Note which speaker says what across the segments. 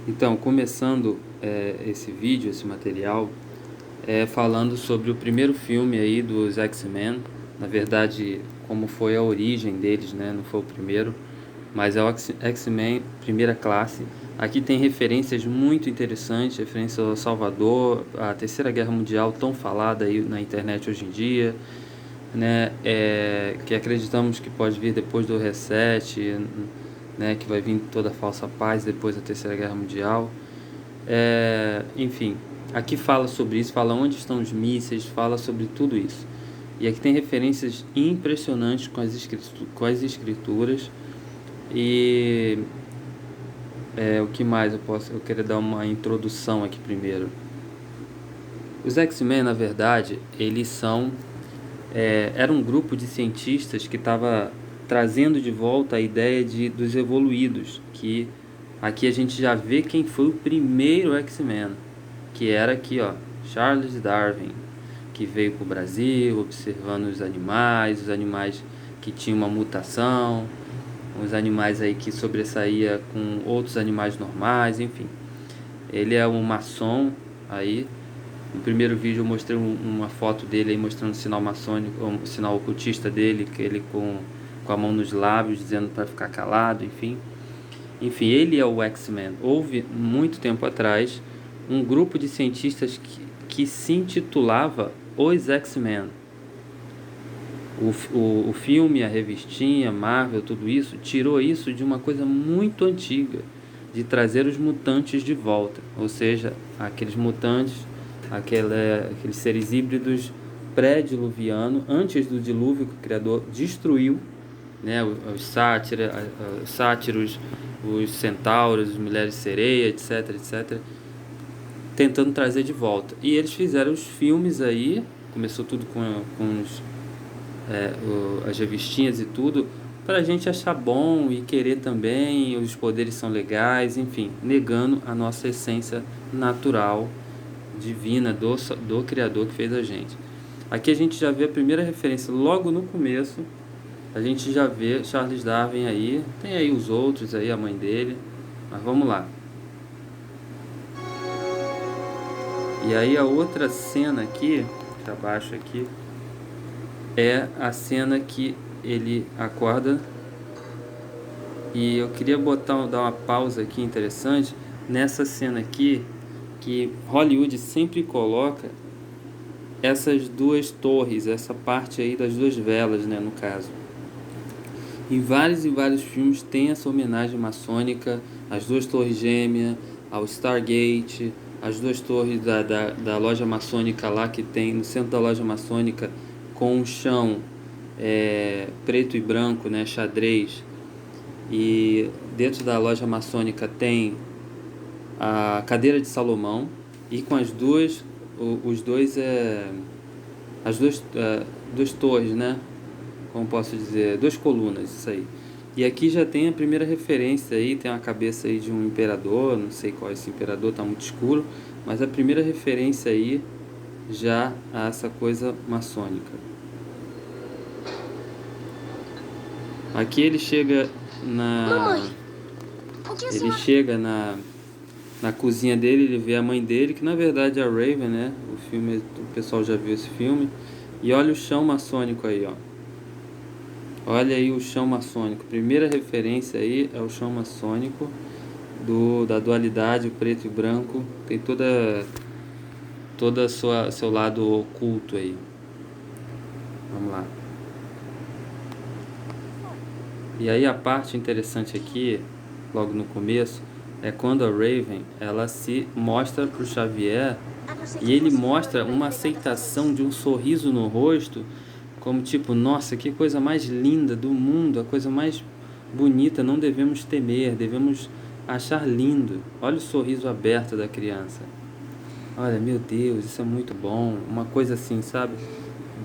Speaker 1: Então, começando esse vídeo, esse material, falando sobre o primeiro filme aí dos X-Men. Na verdade, como foi a origem deles, né? Não foi o primeiro, mas é o X-Men Primeira Classe. Aqui tem referências muito interessantes, referência ao Salvador, a Terceira Guerra Mundial, tão falada aí na internet hoje em dia, né? Que acreditamos que pode vir depois do reset, né? Que vai vir toda a falsa paz depois da Terceira Guerra Mundial. Enfim, aqui fala sobre isso, fala onde estão os mísseis, fala sobre tudo isso. E aqui tem referências impressionantes com as escrituras. E o que mais eu queria dar uma introdução aqui primeiro. Os X-Men, na verdade, eles são era um grupo de cientistas que estava trazendo de volta a ideia dos evoluídos, que aqui a gente já vê quem foi o primeiro X-Men, que era aqui, ó, Charles Darwin, que veio para o Brasil observando os animais que tinham uma mutação, os animais aí que sobressaía com outros animais normais, enfim. Ele é um maçom aí. No primeiro vídeo eu mostrei uma foto dele aí mostrando o sinal maçônico, o sinal ocultista dele, que ele com a mão nos lábios dizendo para ficar calado, enfim. Enfim, ele é o X-Men. Houve muito tempo atrás um grupo de cientistas que se intitulava Os X-Men. O filme, a revistinha, Marvel, tudo isso, tirou isso de uma coisa muito antiga, de trazer os mutantes de volta. Ou seja, aqueles mutantes, aqueles seres híbridos pré-diluviano, antes do dilúvio que o Criador destruiu, né, os sátiros, os centauros, as mulheres sereia, etc, etc, tentando trazer de volta. E eles fizeram os filmes aí, começou tudo com as revistinhas e tudo, para a gente achar bom e querer também, os poderes são legais, enfim, negando a nossa essência natural, divina, do Criador que fez a gente. Aqui a gente já vê a primeira referência logo no começo, a gente já vê Charles Darwin aí, tem aí os outros aí, a mãe dele, mas vamos lá. E aí a outra cena aqui, abaixo aqui, é a cena que ele acorda. E eu queria dar uma pausa aqui interessante nessa cena aqui, que Hollywood sempre coloca essas duas torres, essa parte aí das duas velas, né, no caso. Em vários e vários filmes tem essa homenagem maçônica, as duas torres gêmeas, ao Stargate, as duas torres da loja maçônica lá, que tem no centro da loja maçônica, com um chão preto e branco, né, xadrez. E dentro da loja maçônica tem a cadeira de Salomão, e com as duas torres, né? Como posso dizer, duas colunas, isso aí. E aqui já tem a primeira referência aí, tem uma cabeça aí de um imperador, não sei qual é esse imperador, tá muito escuro, mas a primeira referência aí já a essa coisa maçônica. Aqui ele chega na cozinha dele, ele vê a mãe dele, que na verdade é a Raven, né? O pessoal já viu esse filme. E olha o chão maçônico aí, ó. Olha aí o chão maçônico. Primeira referência aí é o chão maçônico da dualidade, o preto e branco. Tem toda seu lado oculto aí. Vamos lá. E aí a parte interessante aqui, logo no começo, é quando a Raven, ela se mostra para o Xavier, e ele mostra uma aceitação de um sorriso no rosto, como tipo, nossa, que coisa mais linda do mundo, a coisa mais bonita, não devemos temer, devemos achar lindo. Olha o sorriso aberto da criança. Olha, meu Deus, isso é muito bom. Uma coisa assim, sabe?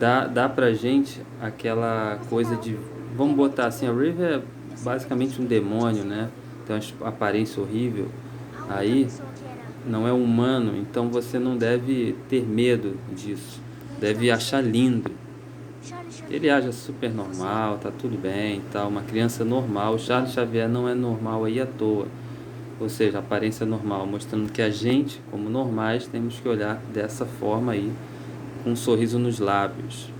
Speaker 1: Dá pra gente aquela coisa de... Vamos botar assim, a Raven é basicamente um demônio, né? Tem uma aparência horrível. Aí não é humano, então você não deve ter medo disso. Deve achar lindo. Ele age super normal, tá tudo bem, tá uma criança normal. O Charles Xavier não é normal aí à toa. ou seja, aparência normal, mostrando que a gente, como normais, temos que olhar dessa forma aí, com um sorriso nos lábios.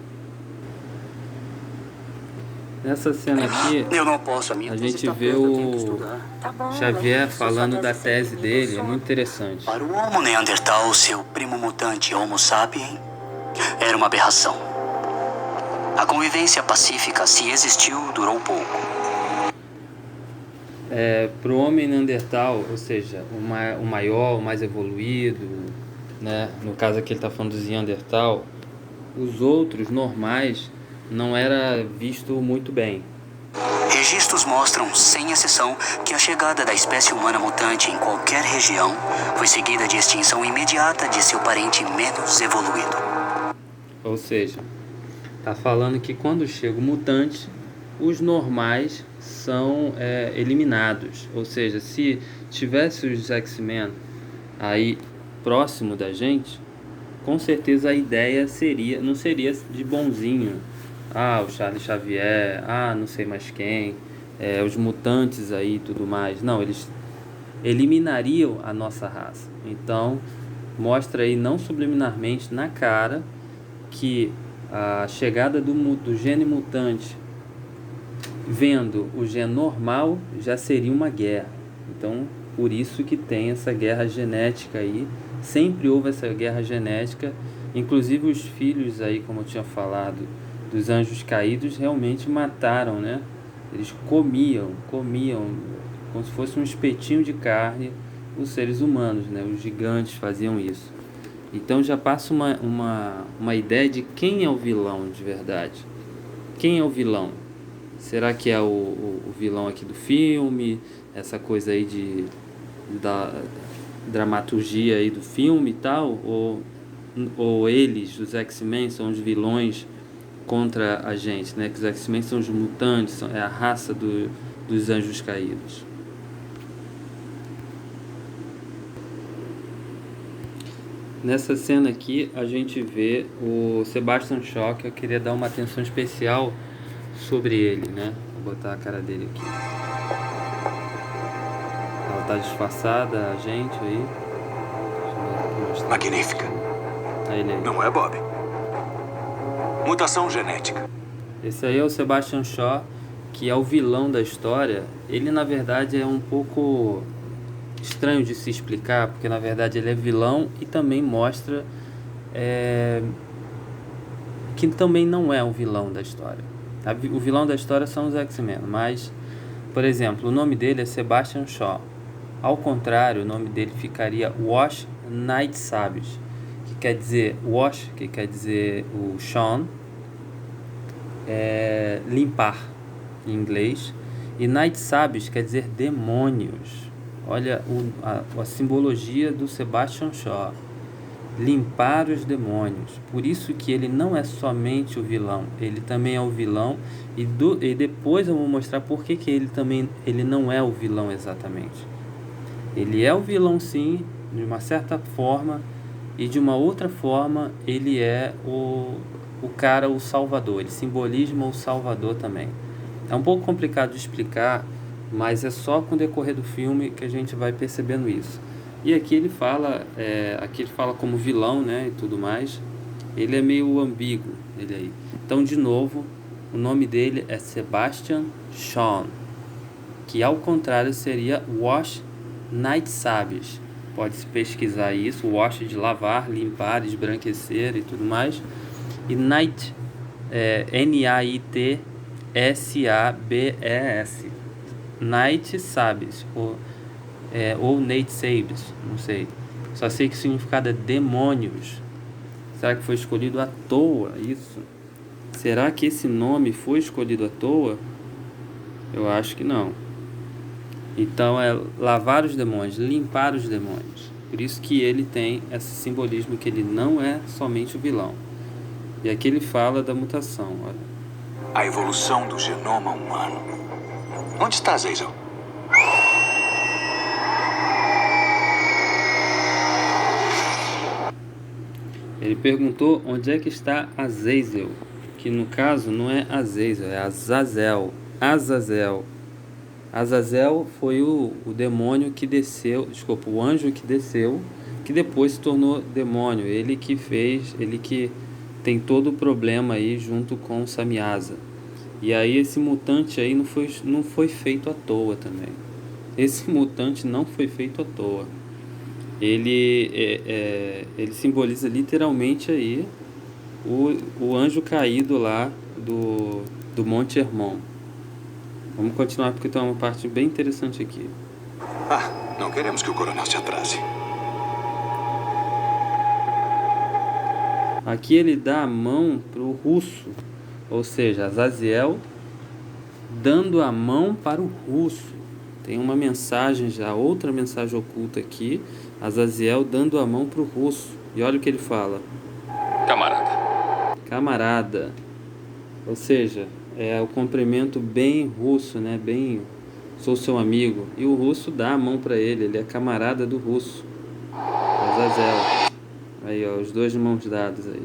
Speaker 1: Nessa cena aqui,
Speaker 2: Eu não posso, a minha
Speaker 1: a
Speaker 2: tese
Speaker 1: gente
Speaker 2: está
Speaker 1: vê
Speaker 2: pronta, eu tenho que
Speaker 1: o
Speaker 2: estudar.
Speaker 3: Tá bom,
Speaker 1: Xavier
Speaker 3: mas
Speaker 1: falando
Speaker 3: sua
Speaker 1: da
Speaker 3: tese
Speaker 1: tese
Speaker 3: sempre
Speaker 1: dele, é
Speaker 3: funciona.
Speaker 1: muito interessante.
Speaker 2: Para o Homo neandertal, seu primo mutante Homo sapiens era uma aberração. A convivência pacífica, se existiu, durou pouco.
Speaker 1: Para o homem neandertal, ou seja, o maior, o mais evoluído, né? No caso aqui ele está falando dos Neandertal, os outros normais não era visto muito bem.
Speaker 2: Registros mostram, sem exceção, que a chegada da espécie humana mutante em qualquer região foi seguida de extinção imediata de seu parente menos evoluído.
Speaker 1: Ou seja, tá falando que quando chega o mutante, os normais são eliminados. Ou seja, se tivesse os X-Men aí próximo da gente, com certeza a ideia não seria de bonzinho. O Charles Xavier, não sei mais quem, os mutantes aí e tudo mais. Não, eles eliminariam a nossa raça. Então, mostra aí não subliminarmente na cara que a chegada do gene mutante vendo o gene normal já seria uma guerra. Então, por isso que tem essa guerra genética aí. Sempre houve essa guerra genética. Inclusive os filhos aí, como eu tinha falado, dos anjos caídos, realmente mataram, né? Eles comiam, como se fosse um espetinho de carne, os seres humanos, né? Os gigantes faziam isso. Então já passa uma ideia de quem é o vilão de verdade. Quem é o vilão? Será que é o vilão aqui do filme? Essa coisa aí da dramaturgia aí do filme e tal? Ou eles, os X-Men, são os vilões contra a gente, né? Que os X-Men são os mutantes, é a raça dos anjos caídos. Nessa cena aqui a gente vê o Sebastian Shaw, que eu queria dar uma atenção especial sobre ele, né? Vou botar a cara dele aqui. Ela tá disfarçada, a gente aí.
Speaker 4: Magnífica.
Speaker 1: Ele aí.
Speaker 4: Não é, Bob? Mutação genética.
Speaker 1: Esse aí é o Sebastian Shaw, que é o vilão da história. Ele na verdade é um pouco estranho de se explicar, porque na verdade ele é vilão e também mostra que também não é o vilão da história. O vilão da história são os X-Men, mas, por exemplo, o nome dele é Sebastian Shaw. Ao contrário, o nome dele ficaria Wash Night Sabbath, que quer dizer Wash, que quer dizer o Sean, limpar em inglês, e Night Sabbath quer dizer demônios. Olha a simbologia do Sebastian Shaw. Limpar os demônios. Por isso que ele não é somente o vilão, ele também é o vilão, e depois eu vou mostrar por que ele não é o vilão exatamente. Ele é o vilão sim, de uma certa forma, e de uma outra forma ele é o cara, o salvador. Ele simboliza o salvador também. É um pouco complicado de explicar, mas é só com o decorrer do filme que a gente vai percebendo isso. E aqui ele fala como vilão, né, e tudo mais. Ele é meio ambíguo, ele aí. Então, de novo, o nome dele é Sebastian Shaw, que ao contrário seria Wash Night Sabbath. Pode-se pesquisar isso, wash de lavar, limpar, esbranquecer e tudo mais. E Night, N-A-I-T-S-A-B-E-S. Night Sabbath, ou Night Sabbath, não sei. Só sei que o significado é demônios. Será que foi escolhido à toa isso? Será que esse nome foi escolhido à toa? Eu acho que não. Então é lavar os demônios, limpar os demônios. Por isso que ele tem esse simbolismo que ele não é somente o vilão. E aqui ele fala da mutação, olha.
Speaker 4: A evolução do genoma humano. Onde está, Azazel?
Speaker 1: Ele perguntou onde é que está Azazel, que no caso não é Azazel, é Azazel. Azazel. Azazel foi o demônio que desceu, desculpa, o anjo que desceu, que depois se tornou demônio. Ele que tem todo o problema aí junto com Samyaza. E aí esse mutante aí não foi feito à toa também. Esse mutante não foi feito à toa. Ele simboliza literalmente aí o anjo caído lá do Monte Hermon. Vamos continuar porque tem uma parte bem interessante aqui.
Speaker 4: Ah, não queremos que o coronel se atrase.
Speaker 1: Aqui ele dá a mão para o russo, ou seja, Azazel dando a mão para o russo. Tem uma mensagem já, outra mensagem oculta aqui, Azazel dando a mão para o russo. E olha o que ele fala.
Speaker 4: Camarada.
Speaker 1: Camarada. Ou seja, é o cumprimento bem russo, né? Bem, sou seu amigo. E o russo dá a mão para ele é camarada do russo. Azazel. Aí, ó, os dois de mãos dadas aí.